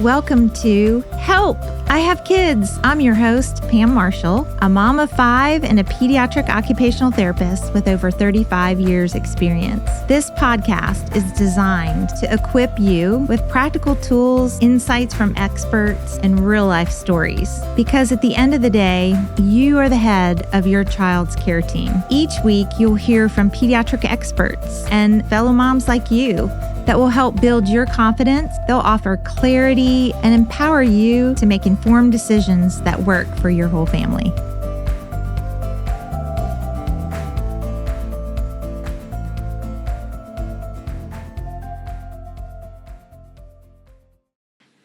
Welcome to Help! I Have Kids. I'm your host, Pam Marshall, a mom of 5 and a pediatric occupational therapist with over 35 years experience. This podcast is designed to equip you with practical tools, insights from experts, and real-life stories. Because at the end of the day, you are the head of your child's care team. Each week, you'll hear from pediatric experts and fellow moms like you that will help build your confidence. They'll offer clarity and empower you to make informed decisions that work for your whole family.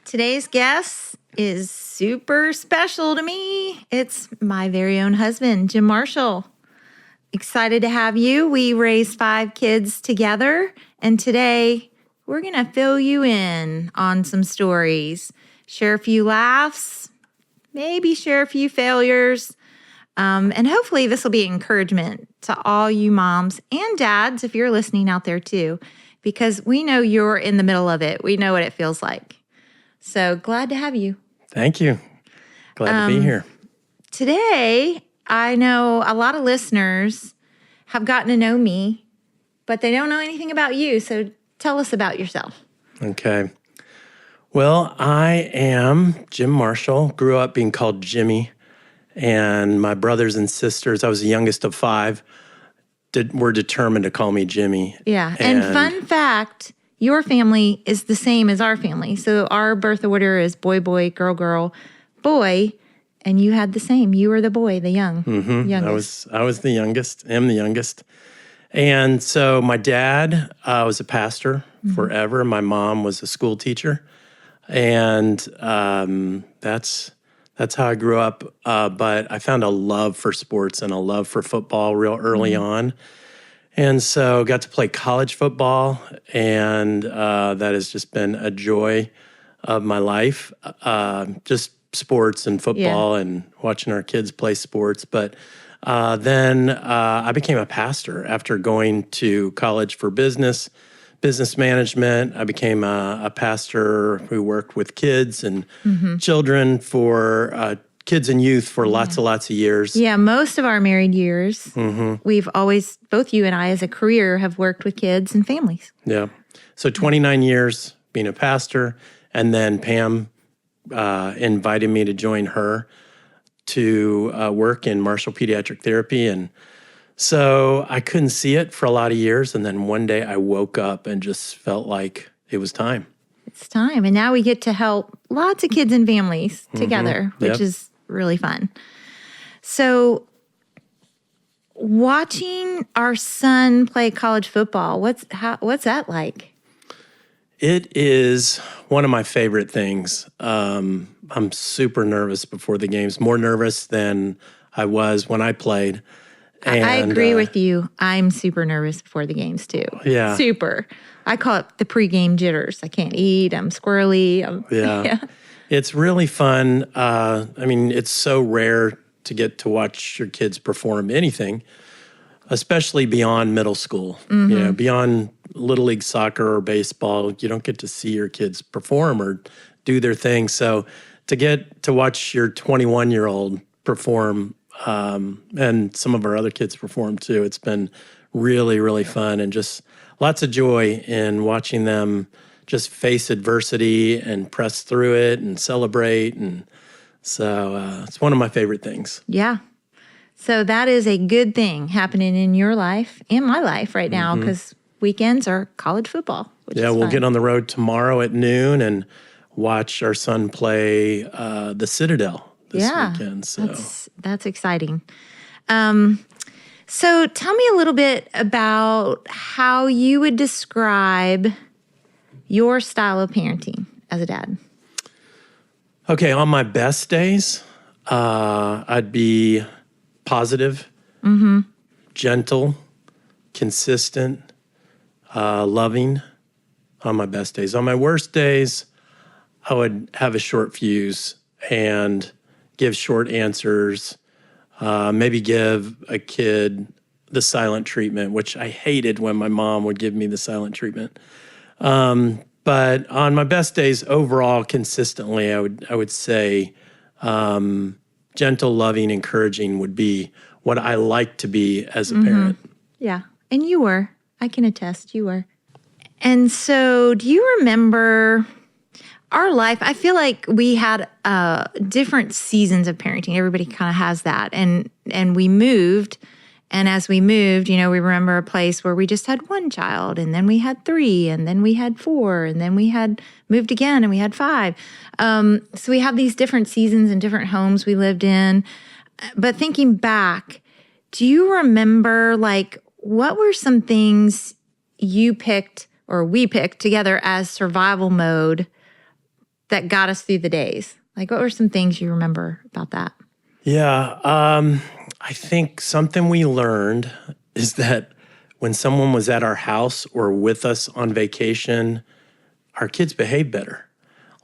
Today's guest is super special to me. It's my very own husband, Jim Marshall. Excited to have you. We raised 5 kids together, and today we're going to fill you in on some stories, share a few laughs, maybe share a few failures, and hopefully this will be encouragement to all you moms and dads if you're listening out there too, because we know you're in the middle of it. We know what it feels like. So glad to have you. Thank you. Glad to be here. Today, I know a lot of listeners have gotten to know me, but they don't know anything about you. So tell us about yourself. Okay. Well, I am Jim Marshall. Grew up being called Jimmy. And my brothers and sisters, I was the youngest of 5, were determined to call me Jimmy. Yeah. And fun fact, your family is the same as our family. So our birth order is boy, boy, girl, girl, boy. And you had the same. You were the boy, the youngest. I was the youngest. Am the youngest. And so my dad was a pastor forever. My mom was a school teacher. And that's how I grew up. But I found a love for sports and a love for football real early on. And so got to play college football. And that has just been a joy of my life. Just sports and football and watching our kids play sports. But then I became a pastor after going to college for business management. I became a pastor who worked with kids and children for kids and youth for lots of years. Yeah, most of our married years, we've always, both you and I as a career, have worked with kids and families. Yeah. So 29 years being a pastor, and then Pam invited me to join her to work in Marshall Pediatric Therapy. And so I couldn't see it for a lot of years. And then one day I woke up and just felt like it was time. It's time. And now we get to help lots of kids and families together, which is really fun. So watching our son play college football, what's that like? It is one of my favorite things. I'm super nervous before the games, more nervous than I was when I played. And, I agree with you. I'm super nervous before the games too. Yeah. Super. I call it the pregame jitters. I can't eat. I'm squirrely. Yeah. It's really fun. It's so rare to get to watch your kids perform anything, especially beyond middle school. Beyond Little League soccer or baseball, you don't get to see your kids perform or do their thing. So to get to watch your 21-year-old perform, and some of our other kids perform too, it's been really, really fun, and just lots of joy in watching them just face adversity and press through it and celebrate. And so it's one of my favorite things. Yeah. So that is a good thing happening in your life and my life right now, because weekends are college football. Which is we'll fun. get on the road tomorrow at noon and watch our son play the Citadel this weekend. So that's exciting. So tell me a little bit about how you would describe your style of parenting as a dad. Okay, on my best days, I'd be positive, gentle, consistent, loving on my best days. On my worst days, I would have a short fuse and give short answers, maybe give a kid the silent treatment, which I hated when my mom would give me the silent treatment. But on my best days overall, consistently, I would say gentle, loving, encouraging would be what I like to be as a parent. Yeah. And you were. I can attest you were. And so do you remember our life? I feel like we had different seasons of parenting. Everybody kind of has that. And we moved. And as we moved, we remember a place where we just had one child, and then we had 3, and then we had 4, and then we had moved again and we had 5. So we have these different seasons and different homes we lived in. But thinking back, do you remember, what were some things you picked or we picked together as survival mode that got us through the days? What were some things you remember about that? Yeah, I think something we learned is that when someone was at our house or with us on vacation, our kids behaved better.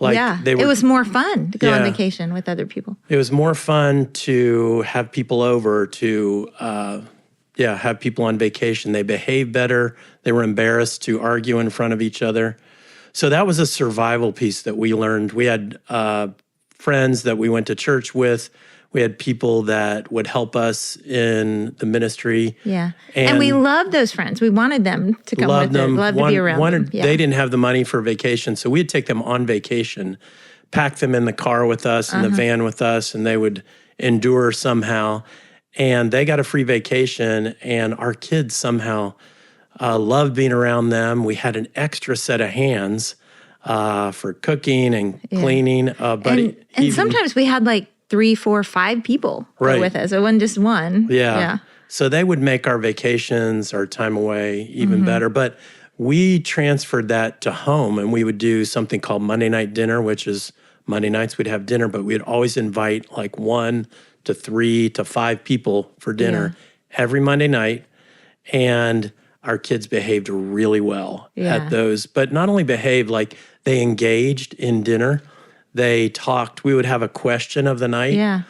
It was more fun to go on vacation with other people. It was more fun to have people over, to have people on vacation. They behaved better. They were embarrassed to argue in front of each other. So that was a survival piece that we learned. We had friends that we went to church with. We had people that would help us in the ministry. Yeah. And we loved those friends. We wanted them to come with us. Loved to be around them. Yeah. They didn't have the money for vacation, so we'd take them on vacation, pack them in the car with us, in the van with us, and they would endure somehow. And they got a free vacation, and our kids somehow loved being around them. We had an extra set of hands for cooking and cleaning. And sometimes we had 3, 4, 5 people with us. It wasn't just one. Yeah. So they would make our vacations, our time away even better. But we transferred that to home, and we would do something called Monday night dinner, which is Monday nights we'd have dinner, but we'd always invite 1 to 3 to 5 people for dinner every Monday night. And our kids behaved really well at those. But not only behaved, they engaged in dinner. They talked. We would have a question of the night. Yeah.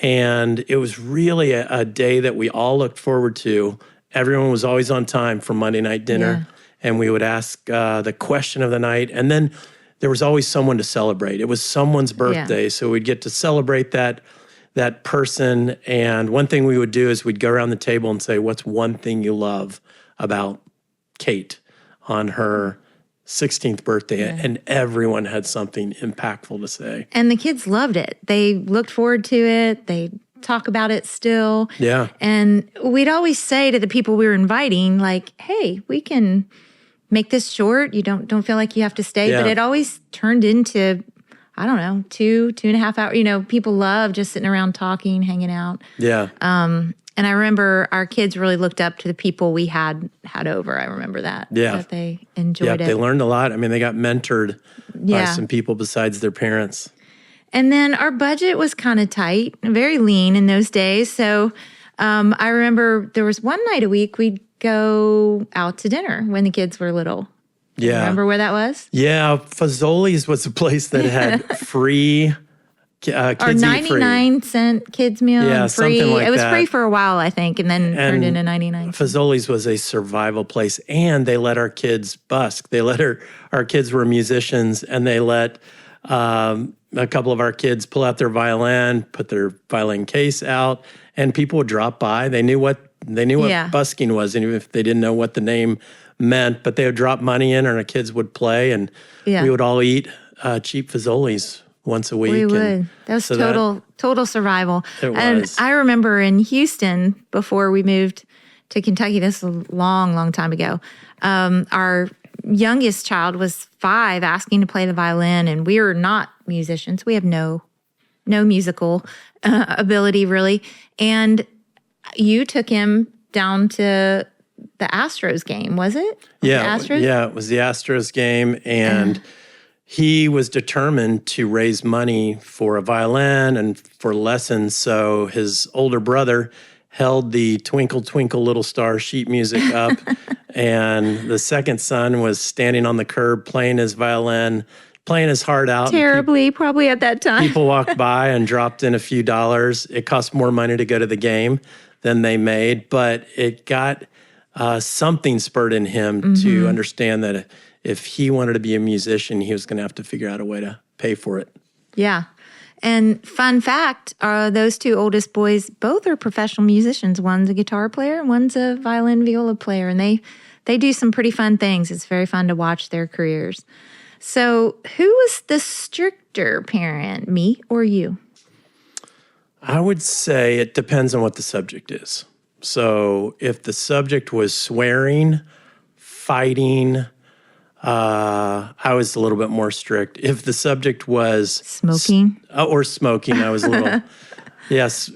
And it was really a day that we all looked forward to. Everyone was always on time for Monday night dinner. Yeah. And we would ask the question of the night. And then there was always someone to celebrate. It was someone's birthday. Yeah. So we'd get to celebrate that person. And one thing we would do is we'd go around the table and say, what's one thing you love about Kate on her 16th birthday, and everyone had something impactful to say. And the kids loved it. They looked forward to it. They talk about it still. Yeah. And we'd always say to the people we were inviting, hey, we can make this short. You don't feel like you have to stay. Yeah. But it always turned into, 2.5 hours. People love just sitting around talking, hanging out. Yeah. And I remember our kids really looked up to the people we had over. I remember that. Yeah. That they enjoyed it. They learned a lot. I mean, they got mentored by some people besides their parents. And then our budget was kind of tight, very lean in those days. So I remember there was one night a week we'd go out to dinner when the kids were little. Yeah. Remember where that was? Yeah. Fazoli's was a place that had free kids or 99-cent kids meal. Yeah, free. Something like that. It was free for a while, I think, and then turned into 99. Fazoli's was a survival place, and they let our kids busk. They let our kids were musicians, and they let a couple of our kids pull out their violin, put their violin case out, and people would drop by. They knew what busking was, and even if they didn't know what the name meant, but they would drop money in, and our kids would play, and we would all eat cheap Fazoli's once a week. We would. That was total survival. It was. And I remember in Houston, before we moved to Kentucky, this was a long, long time ago, our youngest child was 5 asking to play the violin, and we were not musicians. We have no musical ability, really. And you took him down to the Astros game, was it? Yeah, it was the Astros game, and he was determined to raise money for a violin and for lessons. So his older brother held the Twinkle, Twinkle, Little Star sheet music up, and the second son was standing on the curb playing his violin, playing his heart out. Terribly, probably at that time. People walked by and dropped in a few dollars. It cost more money to go to the game than they made, but it got something spurred in him to understand that if he wanted to be a musician, he was going to have to figure out a way to pay for it. Yeah. And fun fact, those two oldest boys, both are professional musicians. One's a guitar player, one's a violin viola player, and they do some pretty fun things. It's very fun to watch their careers. So who was the stricter parent, me or you? I would say it depends on what the subject is. So if the subject was swearing, fighting, I was a little bit more strict. If the subject was smoking, I was a little, yes,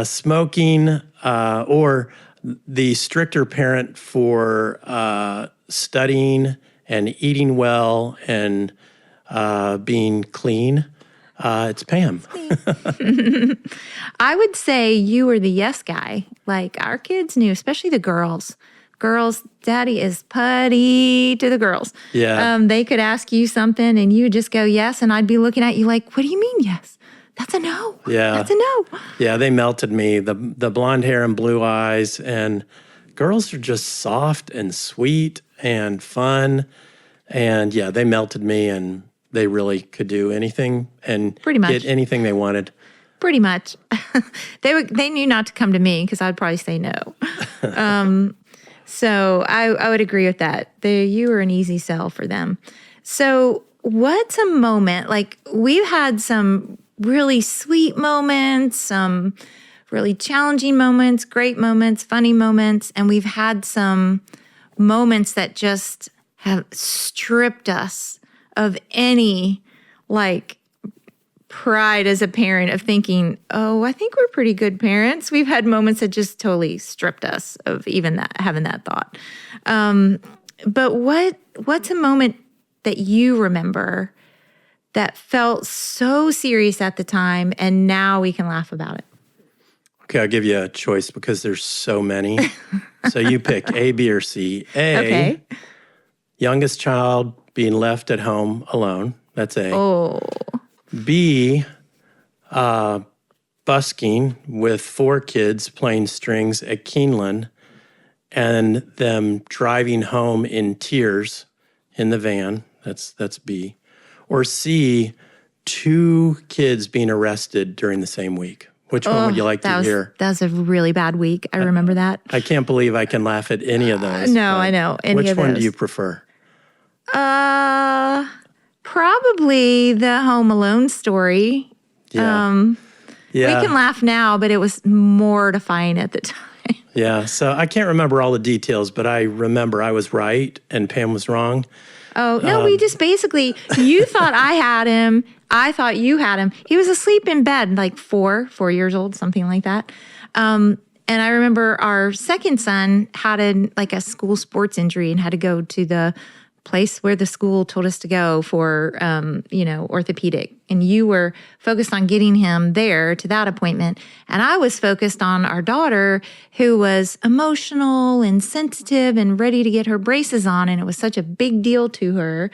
smoking, or the stricter parent for studying and eating well and being clean. It's Pam. I would say you were the yes guy. Like our kids knew, especially the girls. Girls, daddy is putty to the girls. Yeah. They could ask you something and you would just go yes. And I'd be looking at you like, what do you mean yes? That's a no. Yeah. That's a no. Yeah, they melted me. The blonde hair and blue eyes. And girls are just soft and sweet and fun. And yeah, they melted me, and they really could do anything and pretty much get anything they wanted. Pretty much. They knew not to come to me because I'd probably say no. So I would agree with that. You were an easy sell for them. So what's a moment, like we've had some really sweet moments, some really challenging moments, great moments, funny moments, and we've had some moments that just have stripped us of any like pride as a parent of thinking, oh, I think we're pretty good parents. We've had moments that just totally stripped us of even that, having that thought. But what's a moment that you remember that felt so serious at the time and now we can laugh about it? Okay, I'll give you a choice because there's so many. So you pick A, B, or C. A, okay. Youngest child being left at home alone. That's A. Oh. B, busking with 4 kids playing strings at Keeneland and them driving home in tears in the van. That's B. Or C, 2 kids being arrested during the same week. Which one would you like to hear? That was a really bad week. I remember that. I can't believe I can laugh at any of those. No, I know. Which one do you prefer? Probably the Home Alone story. Yeah. We can laugh now, but it was mortifying at the time. Yeah. So I can't remember all the details, but I remember I was right and Pam was wrong. Oh, no, we just basically, you thought I had him. I thought you had him. He was asleep in bed, like 4 years old, something like that. And I remember our second son had a school sports injury and had to go to the place where the school told us to go for, orthopedic. And you were focused on getting him there to that appointment. And I was focused on our daughter who was emotional and sensitive and ready to get her braces on. And it was such a big deal to her.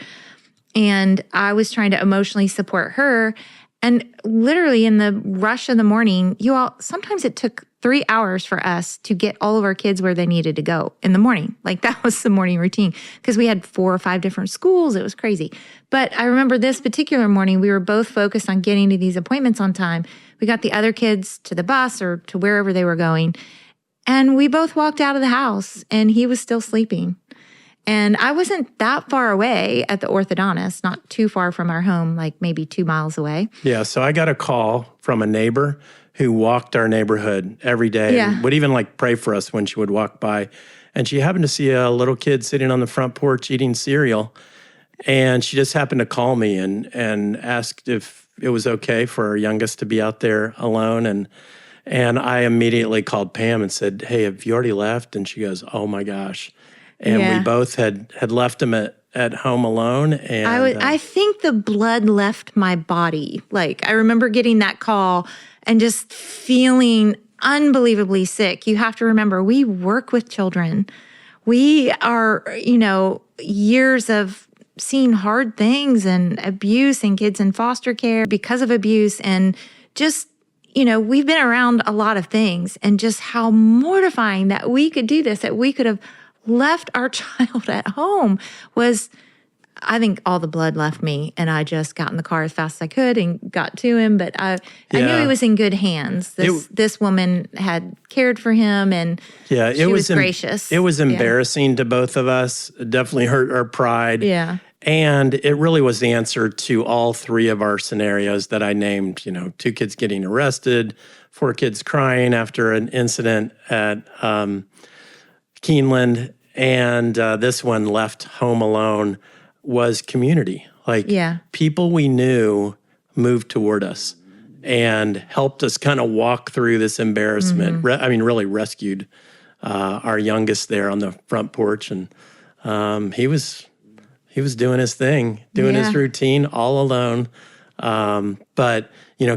And I was trying to emotionally support her. And literally in the rush of the morning, sometimes it took 3 hours for us to get all of our kids where they needed to go in the morning. Like that was the morning routine because we had 4 or 5 different schools. It was crazy. But I remember this particular morning, we were both focused on getting to these appointments on time. We got the other kids to the bus or to wherever they were going. And we both walked out of the house and he was still sleeping. And I wasn't that far away at the orthodontist, not too far from our home, like maybe 2 miles away. Yeah, so I got a call from a neighbor who walked our neighborhood every day and would even pray for us when she would walk by. And she happened to see a little kid sitting on the front porch eating cereal. And she just happened to call me and asked if it was okay for our youngest to be out there alone. And I immediately called Pam and said, hey, have you already left? And she goes, oh my gosh. And we both had left him at home alone. And I think the blood left my body. Like I remember getting that call and just feeling unbelievably sick. You have to remember, we work with children. We are, years of seeing hard things and abuse and kids in foster care because of abuse. And just, we've been around a lot of things and just how mortifying that we could do this, that we could have left our child at home was I think all the blood left me, and I just got in the car as fast as I could and got to him. But I knew he was in good hands. This woman had cared for him, and she was gracious. It was embarrassing to both of us. It definitely hurt our pride. Yeah. And it really was the answer to all three of our scenarios that I named, 2 kids getting arrested, 4 kids crying after an incident at Keeneland, and this one left home alone was community. People we knew moved toward us and helped us kind of walk through this embarrassment. Really rescued our youngest there on the front porch, and he was doing his thing, doing his routine all alone. But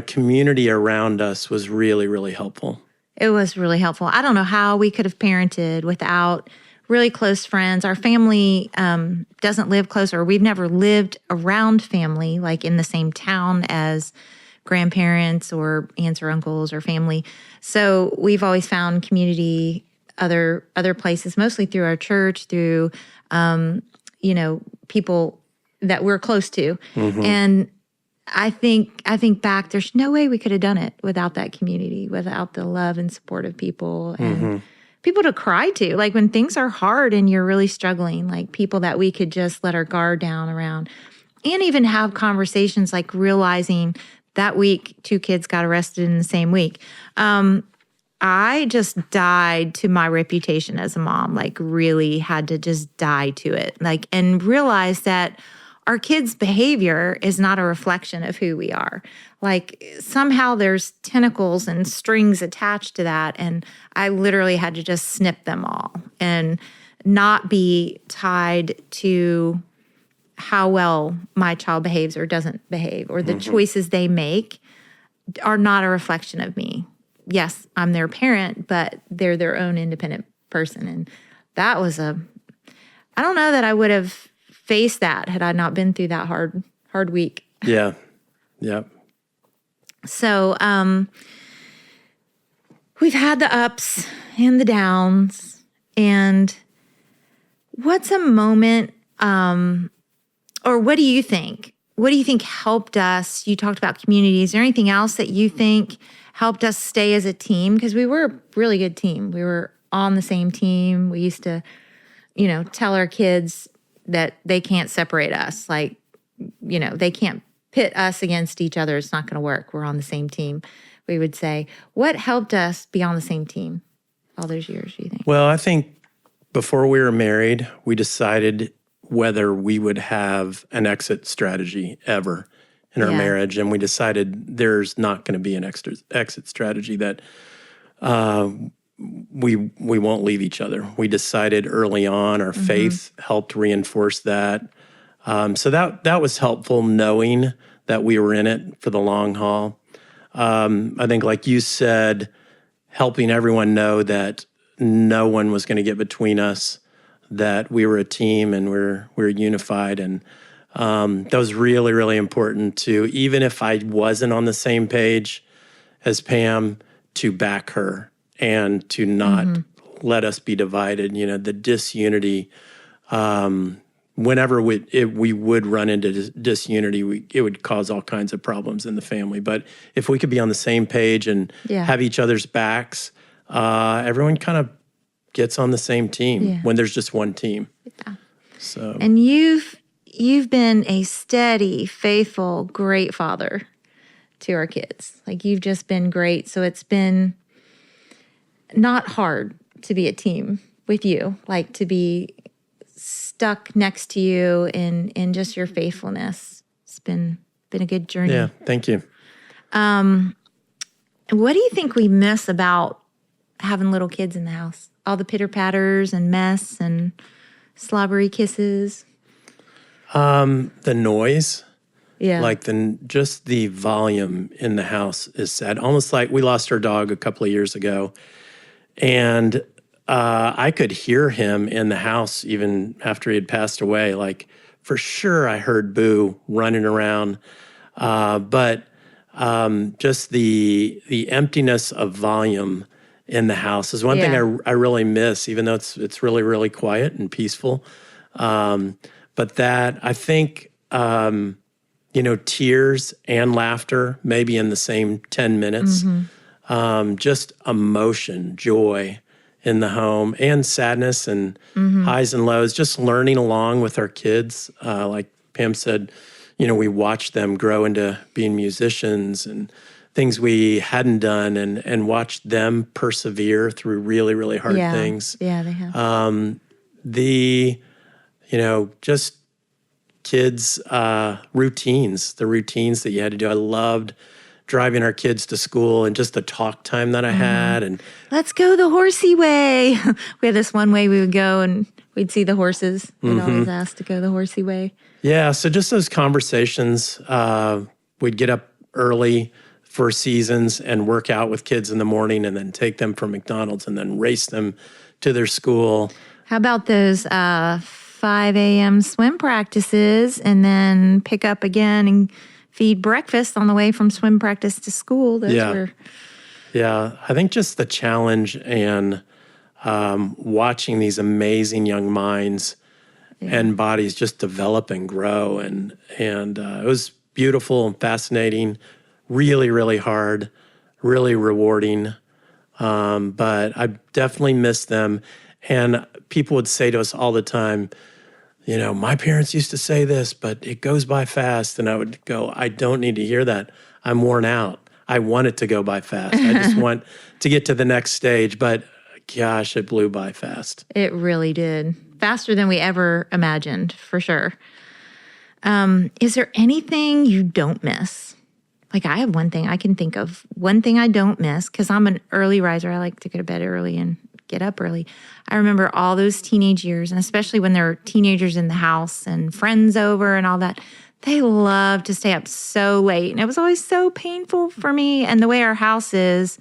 community around us was really, really helpful. It was really helpful. I don't know how we could have parented without really close friends. Our family doesn't live close, or we've never lived around family, like in the same town as grandparents or aunts or uncles or family. So we've always found community other places, mostly through our church, through people that we're close to. And I think back, there's no way we could have done it without that community, without the love and support of people and people to cry to. Like when things are hard and you're really struggling, like people that we could just let our guard down around, and even have conversations, like realizing that week 2 kids got arrested in the same week. I just died to my reputation as a mom, like really had to just die to it, and realize that our kids' behavior is not a reflection of who we are. Somehow there's tentacles and strings attached to that, and I literally had to just snip them all and not be tied to how well my child behaves or doesn't behave, or the choices they make are not a reflection of me. Yes, I'm their parent, but they're their own independent person. And that was I don't know that I would have faced that had I not been through that hard week. Yeah. Yep. So we've had the ups and the downs. And what's a moment, or what do you think? What do you think helped us? You talked about community. Is there anything else that you think helped us stay as a team? Because we were a really good team. We were on the same team. We used to, tell our kids that they can't separate us. They can't pit us against each other. It's not going to work. We're on the same team. We would say, what helped us be on the same team all those years, do you think? Well, I think before we were married, we decided whether we would have an exit strategy ever in our marriage. And we decided there's not going to be an exit strategy, that we won't leave each other. We decided early on. Our faith helped reinforce that. So that was helpful, knowing that we were in it for the long haul. I think, like you said, helping everyone know that no one was going to get between us, that we were a team and we're unified. And that was really, really important to, even if I wasn't on the same page as Pam, to back her and to not let us be divided. The disunity, whenever we would run into disunity, it would cause all kinds of problems in the family. But if we could be on the same page and have each other's backs, everyone kind of gets on the same team when there's just one team. Yeah. So, and you've been a steady, faithful, great father to our kids. You've just been great. So it's been not hard to be a team with you, to be stuck next to you in just your faithfulness. It's been a good journey. Yeah, thank you. What do you think we miss about having little kids in the house? All the pitter-patters and mess and slobbery kisses. The noise. Yeah. Just the volume in the house is sad. Almost like we lost our dog a couple of years ago. And I could hear him in the house even after he had passed away. For sure I heard Boo running around. But just the emptiness of volume in the house is one thing I really miss, even though it's really, really quiet and peaceful. But that, I think, tears and laughter, maybe in the same 10 minutes, just emotion, joy in the home, and sadness and highs and lows, just learning along with our kids. Like Pam said, we watched them grow into being musicians and things we hadn't done, and watched them persevere through really, really hard things. Yeah, they have. Just kids' routines, the routines that you had to do. I loved driving our kids to school and just the talk time that I had. And let's go the horsey way. We had this one way we would go and we'd see the horses. We'd always ask to go the horsey way. Yeah, so just those conversations. We'd get up early for seasons and work out with kids in the morning, and then take them from McDonald's and then race them to their school. How about those 5 a.m. swim practices, and then pick up again and feed breakfast on the way from swim practice to school? Yeah, I think just the challenge and watching these amazing young minds and bodies just develop and grow. And it was beautiful and fascinating, really, really hard, really rewarding. But I definitely miss them. And people would say to us all the time, my parents used to say this, but it goes by fast. And I would go, I don't need to hear that. I'm worn out. I want it to go by fast. I just want to get to the next stage. But gosh, it blew by fast. It really did. Faster than we ever imagined, for sure. Is there anything you don't miss? Like, I have one thing I can think of. One thing I don't miss, because I'm an early riser. I like to go to bed early and get up early. I remember all those teenage years, and especially when there were teenagers in the house and friends over and all that. They loved to stay up so late, and it was always so painful for me. And the way our house is,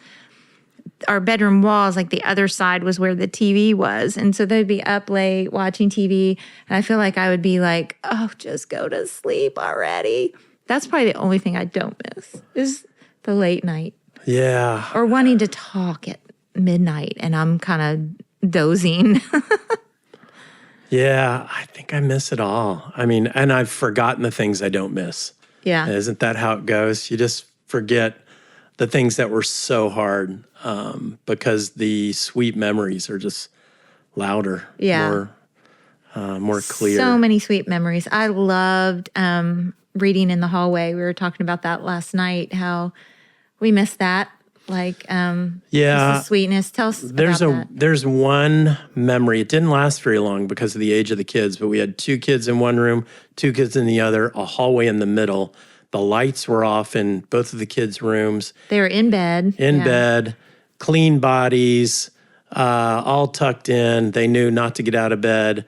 our bedroom walls, like the other side was where the TV was. And so they'd be up late watching TV, and I feel like I would be like, oh, just go to sleep already. That's probably the only thing I don't miss is the late night. Yeah. Or wanting to talk at midnight and I'm kind of dozing. Yeah, I think I miss it all. I mean, and I've forgotten the things I don't miss. Yeah. Isn't that how it goes? You just forget the things that were so hard because the sweet memories are just louder, more clear. So many sweet memories. I loved reading in the hallway. We were talking about that last night, how we miss that. Like, just the sweetness. Tell us about that. There's one memory. It didn't last very long because of the age of the kids, but we had 2 kids in one room, 2 kids in the other, a hallway in the middle. The lights were off in both of the kids' rooms. They were in bed. In bed, clean bodies, all tucked in. They knew not to get out of bed.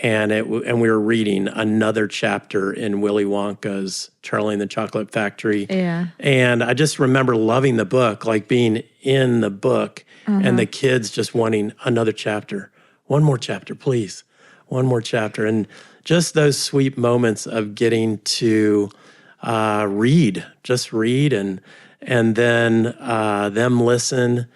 And we were reading another chapter in Willy Wonka's Charlie and the Chocolate Factory. Yeah. And I just remember loving the book, like being in the book, and the kids just wanting another chapter. One more chapter, please. One more chapter. And just those sweet moments of getting to read, just read, and then them listen.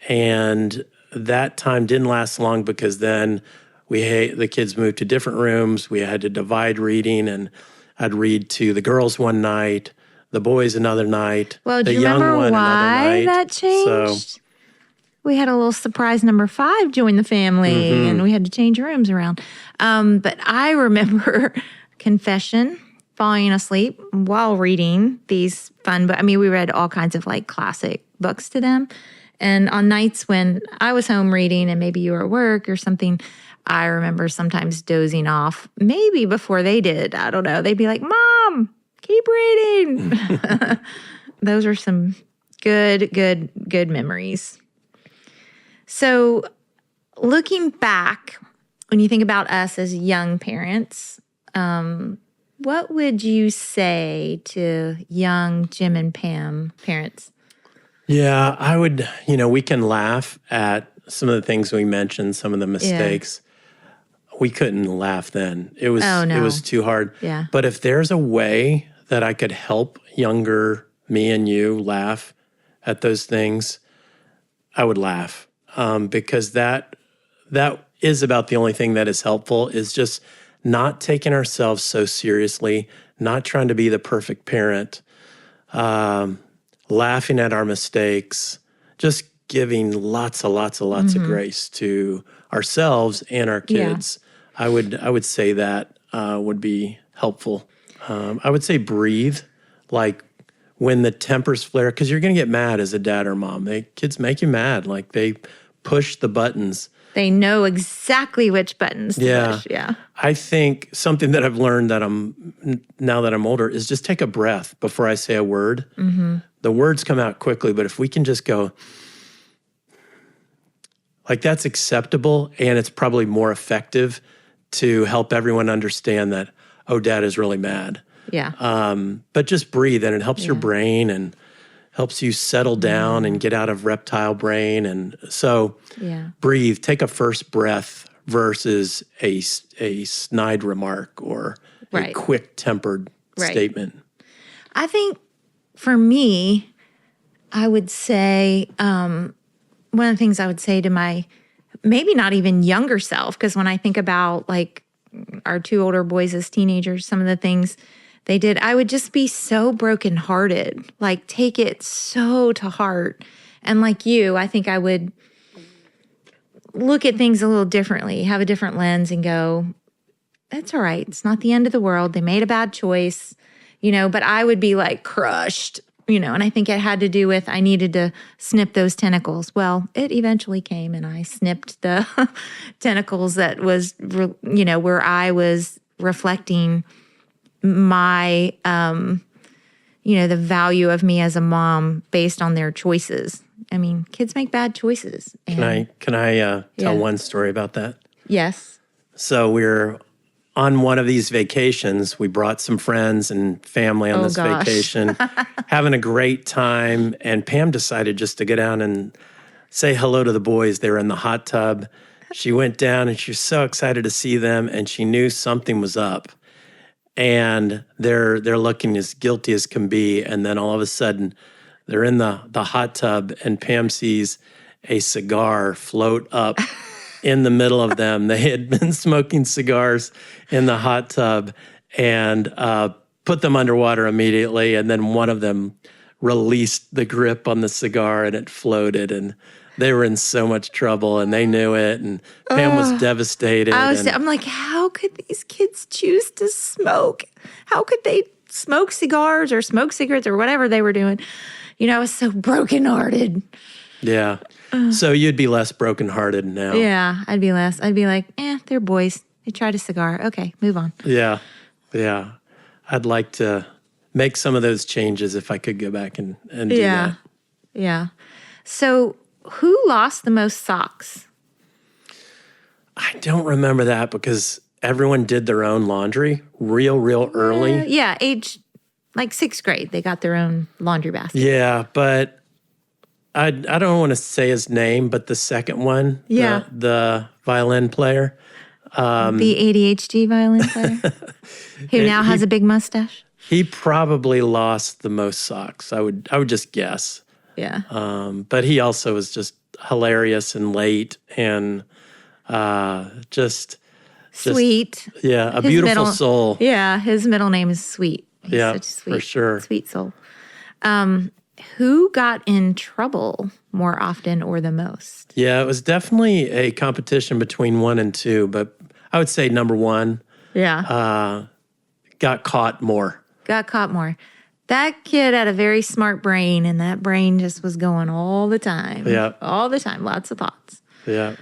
And that time didn't last long because then the kids moved to different rooms. We had to divide reading, and I'd read to the girls one night, the boys another night, well, the do you young remember one why another night. That changed? So, we had a little surprise number 5 join the family, and we had to change rooms around. But I remember confession, falling asleep while reading these fun books. I mean, we read all kinds of like classic books to them. And on nights when I was home reading and maybe you were at work or something, I remember sometimes dozing off, maybe before they did. I don't know. They'd be like, Mom, keep reading. Those are some good memories. So looking back, when you think about us as young parents, what would you say to young Jim and Pam parents? Yeah, I would, we can laugh at some of the things we mentioned, some of the mistakes. We couldn't laugh then. It was too hard. Yeah. But if there's a way that I could help younger me and you laugh at those things, I would laugh. Because that is about the only thing that is helpful, is just not taking ourselves so seriously, not trying to be the perfect parent, laughing at our mistakes, just giving lots of grace to ourselves and our kids. Yeah. I would say that would be helpful. I would say breathe, like when the tempers flare, because you're going to get mad as a dad or mom. Kids make you mad, like they push the buttons. They know exactly which buttons to push. Yeah. I think something that I've learned now that I'm older is just take a breath before I say a word. Mm-hmm. The words come out quickly, but if we can just go, like that's acceptable, and it's probably more effective to help everyone understand that, oh, Dad is really mad. Yeah. But just breathe, and it helps your brain and helps you settle down and get out of reptile brain. And so breathe, take a first breath versus a snide remark or a quick-tempered statement. I think for me, I would say one of the things I would say to my maybe not even younger self, because when I think about like our two older boys as teenagers, some of the things they did, I would just be so brokenhearted, like take it so to heart. And like you, I think I would look at things a little differently, have a different lens and go, that's all right. It's not the end of the world. They made a bad choice, but I would be like crushed, and I think it had to do with I needed to snip those tentacles. Well, it eventually came and I snipped the tentacles that was, where I was reflecting my, the value of me as a mom based on their choices. I mean, kids make bad choices. And Can I tell one story about that? Yes. So we're on one of these vacations. We brought some friends and family on this vacation, having a great time. And Pam decided just to go down and say hello to the boys. They were in the hot tub. She went down and she was so excited to see them, and she knew something was up. And they're looking as guilty as can be. And then all of a sudden, they're in the hot tub, and Pam sees a cigar float up in the middle of them. They had been smoking cigars in the hot tub and put them underwater immediately. And then one of them released the grip on the cigar, and it floated. And they were in so much trouble, and they knew it. And Pam was devastated. I'm like, how could these kids choose to smoke? How could they smoke cigars or smoke cigarettes or whatever they were doing? I was so brokenhearted. Yeah. So you'd be less brokenhearted now. Yeah, I'd be less. I'd be like, they're boys. They tried a cigar. Okay, move on. Yeah. Yeah. I'd like to make some of those changes if I could go back and do that. Yeah. So who lost the most socks? I don't remember that because everyone did their own laundry real early. Yeah, age like 6th grade, they got their own laundry basket. Yeah, but I don't want to say his name, but the second one, the violin player. The ADHD violin player who now has a big mustache. He probably lost the most socks. I would just guess. Yeah. But he also was just hilarious and late and just sweet. Yeah, a beautiful soul. Yeah, his middle name is Sweet. He's such a sweet, for sure. Sweet soul. Who got in trouble more often or the most? Yeah, it was definitely a competition between 1 and 2, but I would say number 1. Yeah. Got caught more. That kid had a very smart brain, and that brain just was going all the time. Yeah. All the time. Lots of thoughts. Yeah.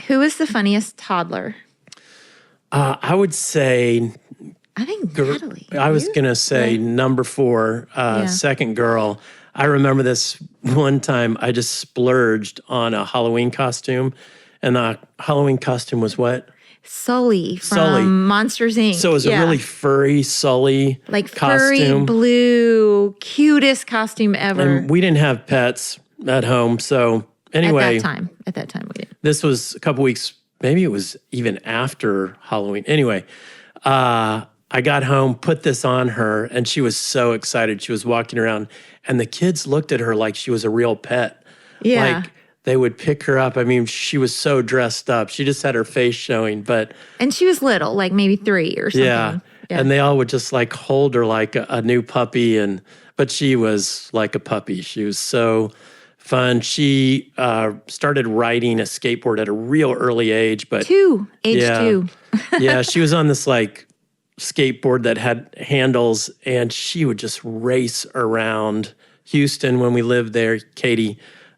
Who is the funniest toddler? I would say... I think Natalie. I was going to say number 4, second girl. I remember this one time I just splurged on a Halloween costume, and the Halloween costume was what? Sully from Monsters, Inc. So it was a really furry Sully like costume. Furry blue, cutest costume ever. And we didn't have pets at home, so anyway. At that time we did. This was a couple weeks, maybe it was even after Halloween. Anyway, I got home, put this on her, and she was so excited. She was walking around, and the kids looked at her like she was a real pet. Yeah. Like they would pick her up. I mean, she was so dressed up. She just had her face showing, but... And she was little, like maybe 3 or something. Yeah. And they all would just like hold her like a new puppy. But she was like a puppy. She was so fun. She started riding a skateboard at a real early age. But age 2. Yeah, she was on this like skateboard that had handles, and she would just race around Houston when we lived there, Katie,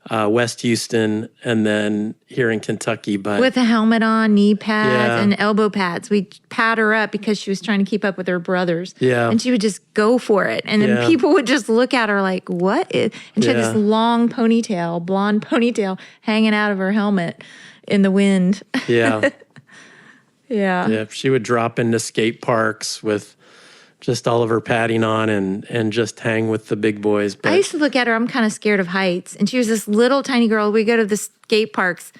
West Houston, and then here in Kentucky. But with a helmet on, knee pads, and elbow pads. We'd pad her up because she was trying to keep up with her brothers. Yeah. And she would just go for it. And then people would just look at her like, what is... And she had this long ponytail, blonde ponytail, hanging out of her helmet in the wind. Yeah. Yeah. She would drop into skate parks with just all of her padding on and just hang with the big boys. But I used to look at her, I'm kind of scared of heights. And she was this little tiny girl. We go to the skate parks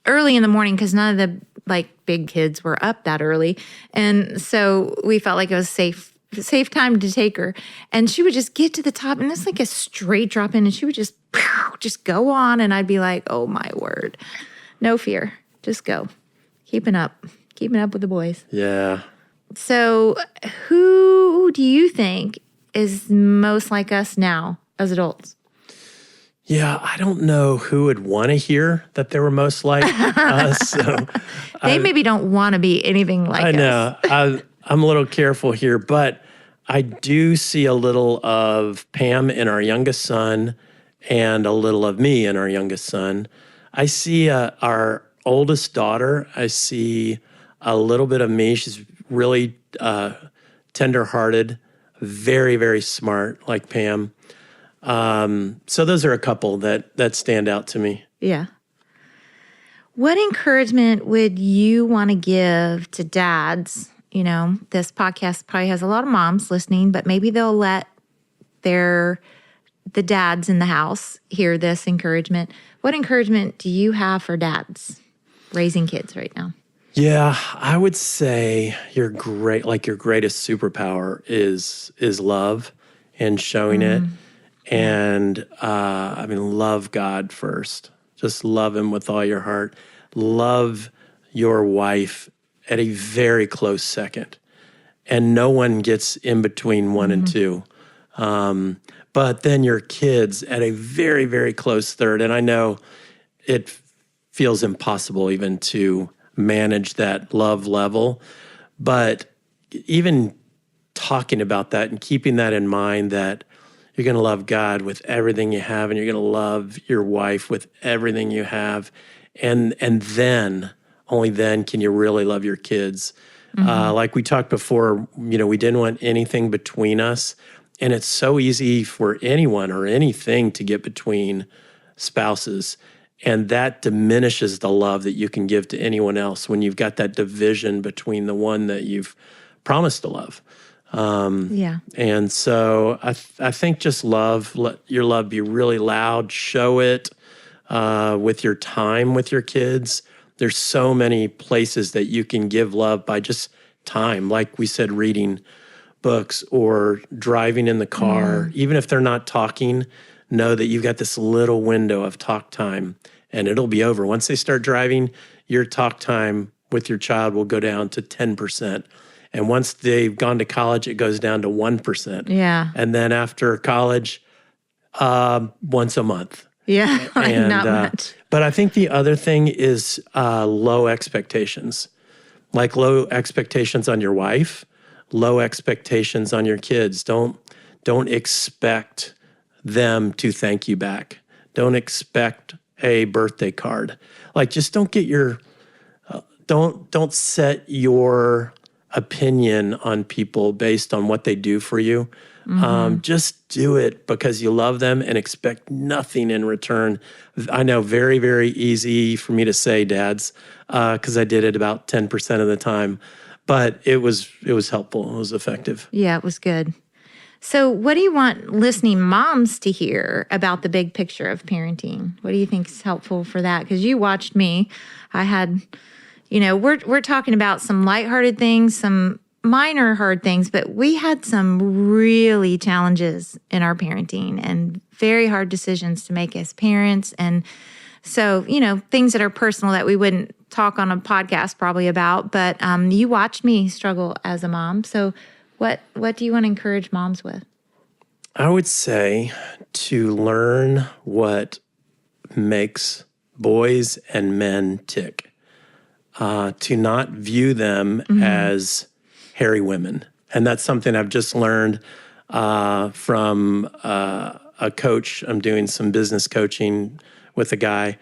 early in the morning because none of the like big kids were up that early. And so we felt like it was safe time to take her. And she would just get to the top, and it's like a straight drop in, and she would just go on. And I'd be like, oh my word, no fear, just go. Keeping up with the boys. Yeah. So who do you think is most like us now as adults? Yeah, I don't know who would want to hear that they were most like us. So they maybe don't want to be anything like us. I know. I'm a little careful here, but I do see a little of Pam in our youngest son and a little of me in our youngest son. I see our oldest daughter. I see a little bit of me. She's really tender-hearted, very, very smart, like Pam. So those are a couple that stand out to me. Yeah. What encouragement would you want to give to dads? You know, this podcast probably has a lot of moms listening, but maybe they'll let the dads in the house hear this encouragement. What encouragement do you have for dads raising kids right now? Yeah, I would say your greatest superpower is love and showing it. And love God first. Just love him with all your heart. Love your wife at a very close second. And no one gets in between 1 and 2. But then your kids at a very, very close third. And I know it feels impossible even to manage that love level. But even talking about that and keeping that in mind, that you're going to love God with everything you have, and you're going to love your wife with everything you have. And then, only then can you really love your kids. Like we talked before, we didn't want anything between us. And it's so easy for anyone or anything to get between spouses. And that diminishes the love that you can give to anyone else when you've got that division between the one that you've promised to love. And so I think just let your love be really loud. Show it with your time with your kids. There's so many places that you can give love by just time. Like we said, reading books or driving in the car. Even if they're not talking, know that you've got this little window of talk time, and it'll be over. Once they start driving, your talk time with your child will go down to 10%. And once they've gone to college, it goes down to 1%. Yeah. And then after college, once a month. Yeah, and, not much. But I think the other thing is low expectations. Like low expectations on your wife, low expectations on your kids. Don't expect them to thank you back. Don't expect a birthday card. Like, just don't get your don't set your opinion on people based on what they do for you. Just do it because you love them and expect nothing in return. I know, very, very easy for me to say, dads, because I did it about 10% of the time, but it was helpful. It was effective. Yeah, it was good. So what do you want listening moms to hear about the big picture of parenting? What do you think is helpful for that? Because you watched me. I had, we're talking about some lighthearted things, some minor hard things, but we had some really challenges in our parenting and very hard decisions to make as parents. And So, things that are personal that we wouldn't talk on a podcast probably about, but you watched me struggle as a mom. So what do you want to encourage moms with? I would say to learn what makes boys and men tick, to not view them as hairy women. And that's something I've just learned from a coach. I'm doing some business coaching with a guy,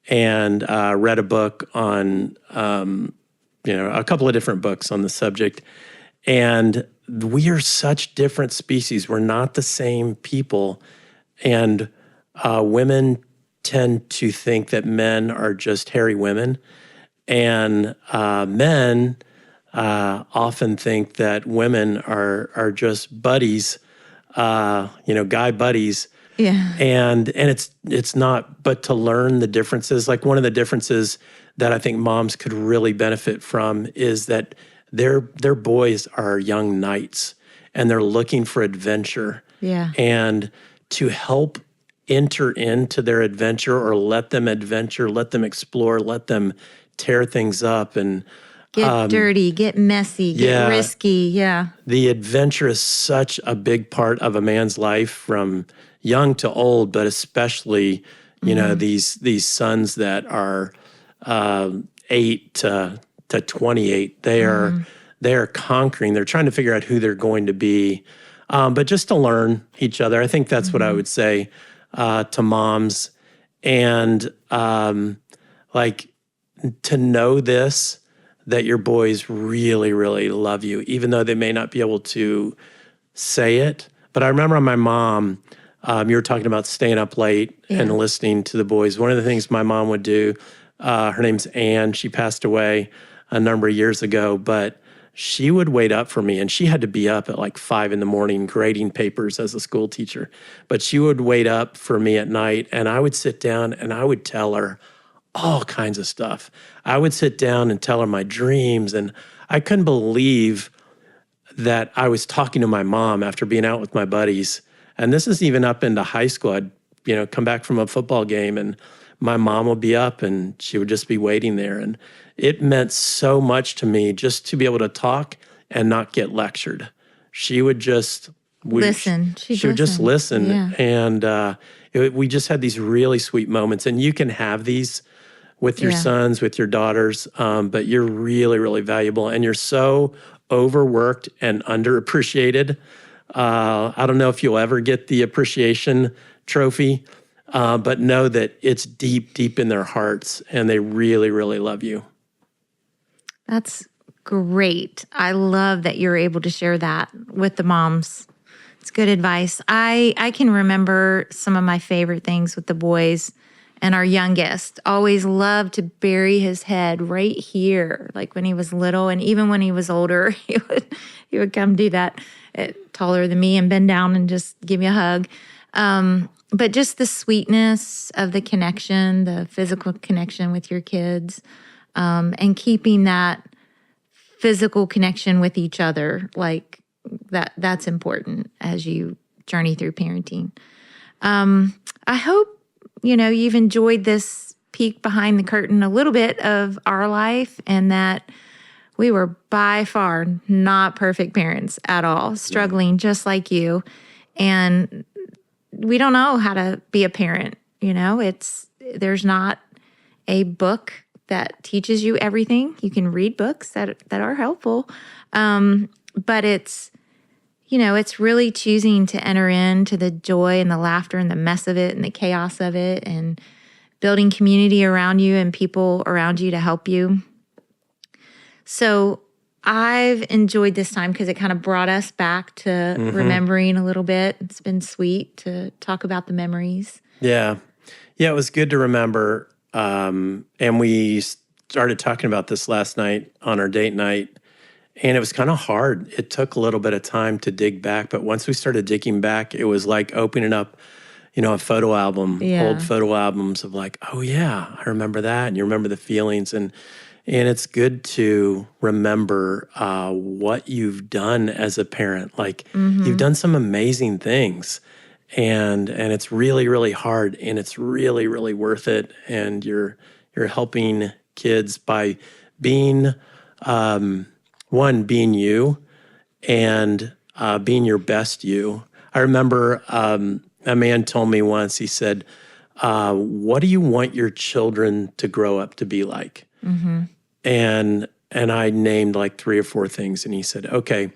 and read a book on, a couple of different books on the subject. And we are such different species. We're not the same people. And women tend to think that men are just hairy women. And men often think that women are just buddies, guy buddies. Yeah. And it's not, but to learn the differences, like one of the differences that I think moms could really benefit from is that their boys are young knights and they're looking for adventure. Yeah. And to help enter into their adventure or let them adventure, let them explore, let them tear things up and get dirty, get messy, get risky. Yeah. The adventure is such a big part of a man's life from young to old, but especially, these sons that are 8 to 28, they are conquering. They're trying to figure out who they're going to be, but just to learn each other. I think that's what I would say to moms, and to know this, that your boys really, really love you, even though they may not be able to say it. But I remember my mom. You were talking about staying up late and listening to the boys. One of the things my mom would do, her name's Ann. She passed away a number of years ago, but she would wait up for me, and she had to be up at like 5 a.m. grading papers as a school teacher. But she would wait up for me at night, and I would sit down and I would tell her all kinds of stuff. I would sit down and tell her my dreams, and I couldn't believe that I was talking to my mom after being out with my buddies. And this is even up into high school. I'd, come back from a football game and my mom would be up and she would just be waiting there. And it meant so much to me just to be able to talk and not get lectured. She would just listen. She would just listen. Yeah. And we just had these really sweet moments. And you can have these with your sons, with your daughters, but you're really, really valuable. And you're so overworked and underappreciated. I don't know if you'll ever get the appreciation trophy, but know that it's deep, deep in their hearts, and they really, really love you. That's great. I love that you're able to share that with the moms. It's good advice. I can remember some of my favorite things with the boys, and our youngest always loved to bury his head right here, like when he was little, and even when he was older, he would come do that. Taller than me and bend down and just give me a hug. But just the sweetness of the connection, the physical connection with your kids, and keeping that physical connection with each other, like that's important as you journey through parenting. I hope, you've enjoyed this peek behind the curtain a little bit of our life, and that we were by far not perfect parents at all, struggling just like you. And we don't know how to be a parent. There's not a book that teaches you everything. You can read books that are helpful. But it's really choosing to enter into the joy and the laughter and the mess of it and the chaos of it, and building community around you and people around you to help you. So I've enjoyed this time because it kind of brought us back to remembering a little bit. It's been sweet to talk about the memories. Yeah. Yeah, it was good to remember. And we started talking about this last night on our date night, and it was kind of hard. It took a little bit of time to dig back, but once we started digging back, it was like opening up, a photo album, old photo albums of like, oh yeah, I remember that. And you remember the feelings. And it's good to remember what you've done as a parent. Like, you've done some amazing things. and it's really, really hard, and it's really, really worth it. And you're helping kids by being being you, and being your best you. I remember a man told me once, he said, what do you want your children to grow up to be like? Mm-hmm. And I named like 3 or 4 things. And he said, okay,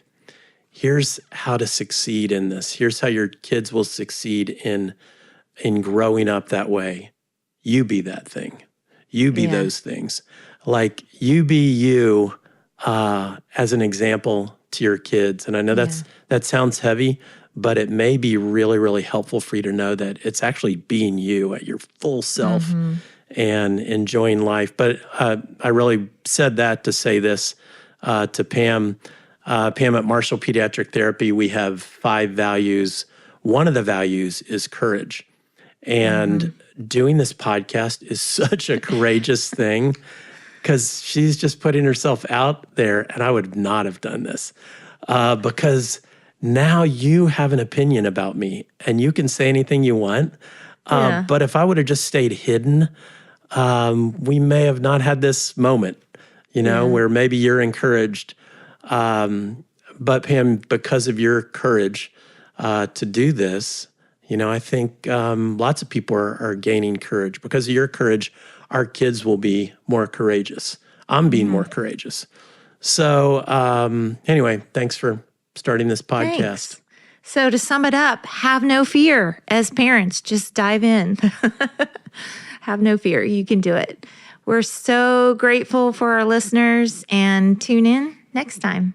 here's how to succeed in this. Here's how your kids will succeed in growing up that way. You be that thing. You be those things. Like, you be you as an example to your kids. And I know that sounds heavy, but it may be really, really helpful for you to know that it's actually being you at your full self and enjoying life. But I really said that to say this to Pam. Pam at Marshall Pediatric Therapy, we have 5 values. One of the values is courage. And doing this podcast is such a courageous thing, because she's just putting herself out there, and I would not have done this because now you have an opinion about me, and you can say anything you want. But if I would have just stayed hidden, we may have not had this moment, where maybe you're encouraged. But Pam, because of your courage to do this, I think lots of people are gaining courage. Because of your courage, our kids will be more courageous. I'm being more courageous. So anyway, thanks for starting this podcast. Thanks. So to sum it up, have no fear as parents. Just dive in. Have no fear. You can do it. We're so grateful for our listeners, and tune in next time.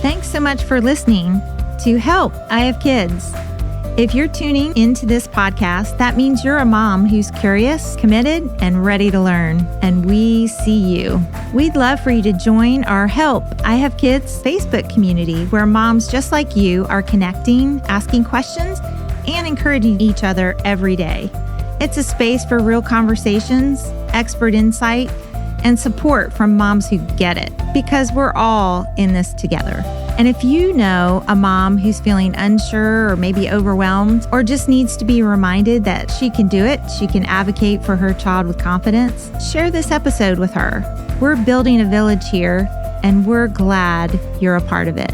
Thanks so much for listening to Help, I Have Kids. If you're tuning into this podcast, that means you're a mom who's curious, committed, and ready to learn. And we see you. We'd love for you to join our Help, I Have Kids Facebook community, where moms just like you are connecting, asking questions, and encouraging each other every day. It's a space for real conversations, expert insight, and support from moms who get it, because we're all in this together. And if you know a mom who's feeling unsure or maybe overwhelmed, or just needs to be reminded that she can do it, she can advocate for her child with confidence, share this episode with her. We're building a village here, and we're glad you're a part of it.